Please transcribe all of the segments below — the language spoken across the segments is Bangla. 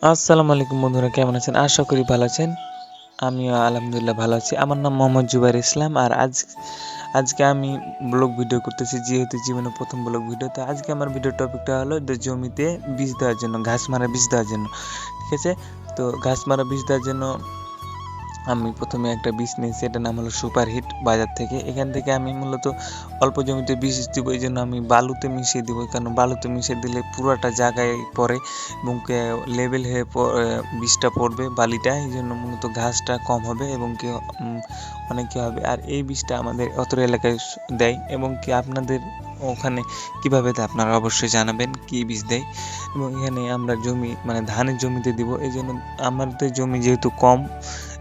আসসালামু আলাইকুম বন্ধুরা, কেমন আছেন? আশা করি ভালো আছেন। আমিও আলহামদুলিল্লাহ ভালো আছি। আমার নাম মোহাম্মদ জুবাইর ইসলাম। আর আজকে আমি ব্লগ ভিডিও করতেছি, যেহেতু জীবনে প্রথম ব্লগ ভিডিও। তো আজকে আমার ভিডিও টপিকটা হলো যে জমিতে বীজ দেওয়ার জন্য, ঘাস মারা বীজ দেওয়ার জন্য। ঠিক আছে? তো ঘাস মারা বীজ দেওয়ার জন্য আমি প্রথমে একটা বীজ নিয়েছি, এটার নাম হলো সুপার হিট বাজার থেকে। এখান থেকে আমি মূলত অল্প জমিতে বীজ দিব, এই জন্য আমি বালুতে মিশিয়ে দিব, কারণ বালুতে মিশিয়ে দিলে পুরোটা জায়গায় পড়ে এবং লেভেল হয়ে বীজটা পড়বে বালিটা, এই জন্য মূলত ঘাসটা কম হবে এবং কি অনেক কি হবে। আর এই বীজটা আমাদের অত এলাকায় দেয় এবং কি আপনাদের ওখানে কীভাবে দেয় আপনারা অবশ্যই জানাবেন কি বীজ দেয়। এবং এখানে আমরা জমি মানে ধানের জমিতে দিব, এই জন্য আমাদের জমি যেহেতু কম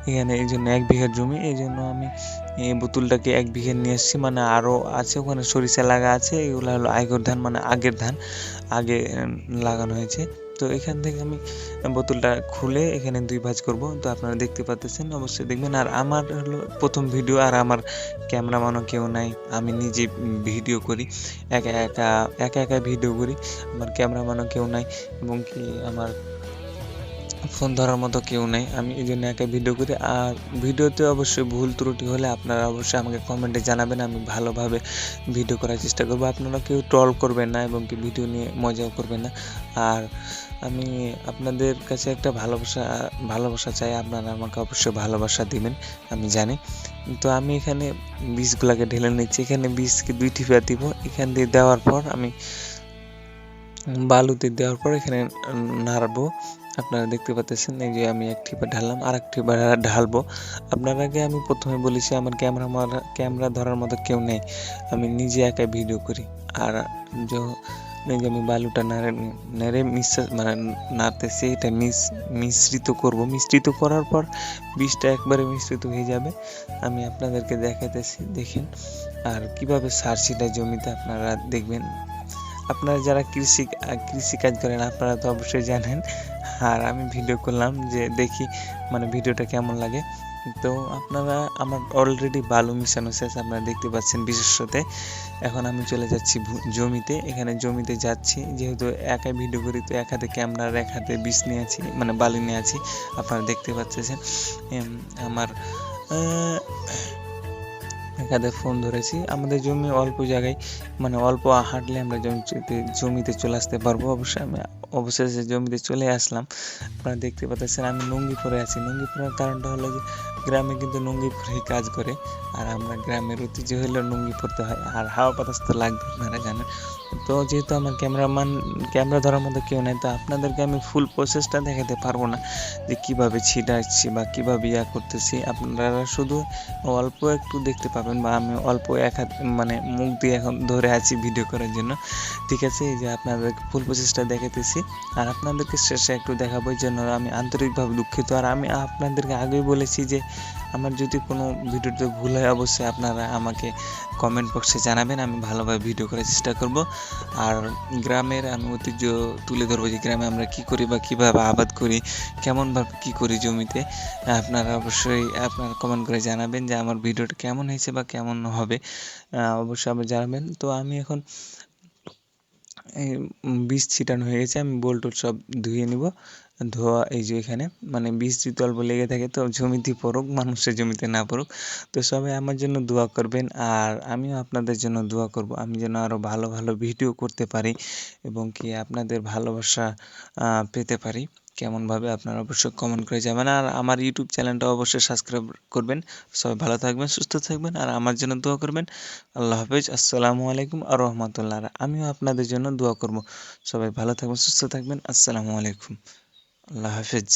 এখানে, এই জন্য 1 বিঘা জমি, এই জন্য আমি এই বোতলটাকে 1 বিঘা নিয়ে এসেছি। মানে আরও আছে ওখানে সরিষা লাগা আছে, এগুলো হলো আগের ধান, মানে আগের ধান আগে লাগানো হয়েছে। তো এখান থেকে আমি বোতলটা খুলে এখানে 2 ভাঁজ করব। তো আপনারা দেখতে পাচ্ছেন, অবশ্যই দেখবেন। আর আমার হলো প্রথম ভিডিও, আর আমার ক্যামেরাম্যানও কেউ নাই, আমি নিজে ভিডিও করি, একা একা একা একা ভিডিও করি। আমার ক্যামেরাম্যানও কেউ নাই এবং কি আমার ফোন ধরার মতো কেউ নেই, আমি এই জন্য একা ভিডিও করি। আর ভিডিওতে অবশ্যই ভুল ত্রুটি হলে আপনারা অবশ্যই আমাকে কমেন্টে জানাবেন, আমি ভালোভাবে ভিডিও করার চেষ্টা করবো। আপনারা কেউ ট্রল করবেন না এবং কি ভিডিও নিয়ে মজাও করবেন না। আর আমি আপনাদের কাছে একটা ভালোবাসা চাই, আপনারা আমাকে অবশ্যই ভালোবাসা দিবেন, আমি জানি। তো আমি এখানে বীজগুলোকে ঢেলে নিচ্ছি, এখানে বীজকে 2 টিপা দিব। এখান দিয়ে দেওয়ার পর আমি বালুতে দেওয়ার পর এখানে নাড়বো। আপনারা দেখতে পাচ্ছেন, এই যে আমি 1 টিপা ঢাললাম, আর 1 টিপা ঢালবো। আপনার আগে আমি প্রথমে বলেছি আমার ক্যামেরা ধরার মতো কেউ নেই, আমি নিজে একা ভিডিও করি। আর এই যে আমি বালুটা নেড়ে মানে নাড়তেছি, এটা মিশ্রিত করব। মিশ্রিত করার পর বীজটা একবারে মিশ্রিত হয়ে যাবে, আমি আপনাদেরকে দেখাইতেছি, দেখেন। আর কিভাবে সার ছিটায় জমিতে আপনারা দেখবেন। আপনারা যারা কৃষি কাজ করেন আপনারা তো অবশ্যই জানেন। আর আমি ভিডিও করলাম যে দেখি মানে ভিডিওটা কেমন লাগে। তো আপনারা, আমার অলরেডি বালু মিশানো শেষ, আপনারা দেখতে পাচ্ছেন বিশেষতে। এখন আমি চলে যাচ্ছি জমিতে, এখানে জমিতে যাচ্ছি, যেহেতু একাই ভিডিও করি তো এক হাতে ক্যামেরা আর এক হাতে বীজ নিয়ে আছি, মানে বালু নিয়ে আছি, আপনারা দেখতে পাচ্ছেন। আমার একাদের ফোন ধরেছি। আমাদের জমি অল্প জায়গায়, মানে অল্প হাঁটলে আমরা জমিতে চলে আসতে পারবো। অবশেষে জমিতে চলে আসলাম। আপনারা দেখতে পাচ্ছেন আমি লুঙ্গি পরে আছি। লুঙ্গি পরার কারণটা হলো যে গ্রামে কিন্তু লুঙ্গি পরেই কাজ করে, আর আমরা গ্রামের ঐতিহ্য হলে লুঙ্গি পরতে হয়, আর হাওয়া বাতাস তো লাগবে, আপনারা জানেন। তো যেহেতু আমার ক্যামেরা ধরার মতো কেউ নেই, তো আপনাদেরকে আমি ফুল প্রসেসটা দেখাতে পারবো না যে কীভাবে ছিটাচ্ছি বা কীভাবে করতেছি। আপনারা শুধু অল্প একটু দেখতে পাবেন, বা আমি অল্প এক হাত মানে মুখ দিয়ে এখন ধরে আছি ভিডিও করার জন্য। ঠিক আছে, এই যে আপনাদেরকে ফুল প্রসেসটা দেখাতেছি, আর আপনাদেরকে শেষে একটু দেখাবো, এই জন্য আমি আন্তরিকভাবে দুঃখিত। আর আমি আপনাদেরকে আগেই বলেছি যে আমার যদি কোনো ভিডিওতে ভুল হয় অবশ্যই আপনারা আমাকে কমেন্ট বক্সে জানাবেন, আমি ভালোভাবে ভিডিও করার চেষ্টা করব। আর গ্রামের আমি ঐতিহ্য তুলে ধরবো, যে গ্রামে আমরা কী করি বা কীভাবে আবাদ করি, কেমনভাবে কী করি জমিতে। আপনারা অবশ্যই আপনারা কমেন্ট করে জানাবেন যে আমার ভিডিওটা কেমন হয়েছে বা কেমন হবে, অবশ্যই আপনি জানাবেন। তো আমি এখন বীজ ছিটানো হয়ে গেছে, আমি বোল টোল সব ধুয়ে নিব। ধোয়া এই যে এখানে মানে বীজ যদি অল্প লেগে থাকে তো জমিতে পড়ুক, মানুষের জমিতে না পড়ুক। তো সবাই আমার জন্য দোয়া করবেন, আর আমিও আপনাদের জন্য দোয়া করব, আমি যেন আরও ভালো ভালো ভিডিও করতে পারি এবং কি আপনাদের ভালোবাসা পেতে পারি। কেমনভাবে আপনারা অবশ্যই কমেন্ট করে যাবেন, আর আমার ইউটিউব চ্যানেলটা অবশ্যই সাবস্ক্রাইব করবেন। সবাই ভালো থাকবেন, সুস্থ থাকবেন, আর আমার জন্য দোয়া করবেন। আল্লাহ হাফেজ, আসসালামু আলাইকুম আর রহমতুল্লাহ। আমিও আপনাদের জন্য দোয়া করব। সবাই ভালো থাকবেন, সুস্থ থাকবেন। আসসালামু আলাইকুম, আল্লাহ হাফেজ।